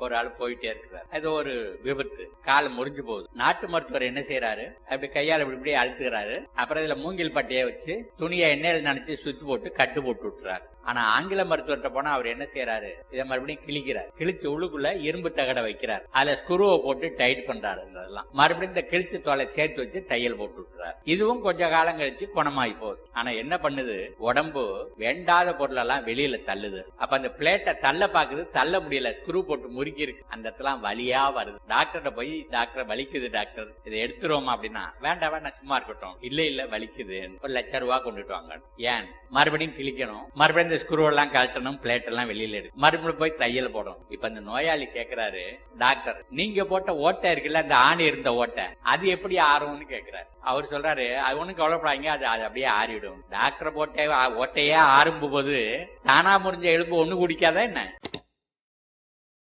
ஒரு ஆள் போயிட்டே இருக்கிறார். அது ஒரு விபத்து, கால் முறிஞ்சு போகுது. நாட்டு மருத்துவர் என்ன செய்யறாரு, அப்படி கையால் இப்படி அழுத்துக்கிறாரு. அப்புறம் இதுல மூங்கில் பட்டையை வச்சு துணியை எண்ணெயில் நினைச்சு சுத்தி போட்டு கட்டு போட்டு விட்டுறாரு. ஆனா ஆங்கில மருத்துவர்கிட்ட போனா அவர் என்ன செய்யறாரு, இதை மறுபடியும் கிழிக்கிறார். கிழிச்சு உள்ளுக்குள்ள இரும்பு தகடை வைக்கிறார். அதுல ஸ்குருவை போட்டு டைட் பண்றாரு. மறுபடியும் இந்த கிழிச்சு தோலை சேர்த்து வச்சு தையல் போட்டு விட்டுறாரு. இதுவும் கொஞ்ச காலம் கழிச்சு குணமாயி போகுது. ஆனா என்ன பண்ணுது, உடம்பு வேண்டாத பொருள் எல்லாம் வெளியில தள்ளுது. அப்ப அந்த பிளேட்டை தள்ள பாக்குது, தள்ள முடியல, ஸ்க்ரூ போட்டு முறுக்கி இருக்கு. அந்த இடத்துல வலியா வருது. டாக்டர்கிட்ட போய், டாக்டர் வலிக்குது டாக்டர், இதை எடுத்துருவோமா அப்படின்னா, வேண்டாம் வேண்டாம் சும்மா இருக்கட்டும். இல்ல வலிக்குது, ஒரு ₹1,00,000 கொண்டுட்டு வாங்க. ஏன் மறுபடியும் கிழிக்கணும், மறுபடியும் ஸ்க்ரூ எல்லாம் கழட்டணும், பிளேட் எல்லாம் வெளியில எடுக்கும், மறுபடியும் போய் தையல் போடணும். இப்ப அந்த நோயாளி கேக்குறாரு, டாக்டர் நீங்க போட்ட ஓட்டை இருக்குல்ல, அந்த ஆணி இருந்த ஓட்டை, அது எப்படி ஆறும்னு கேக்குறாரு. அவர் சொல்றாரு, அது ஒண்ணு கவலைப்படாங்க, அது அப்படியே ஆறிடும். டாக்டர் போட்ட ஓட்டையே ஆறும் போது தானா முறிஞ்ச எலும்பு ஒண்ணு குடிக்காதா என்ன?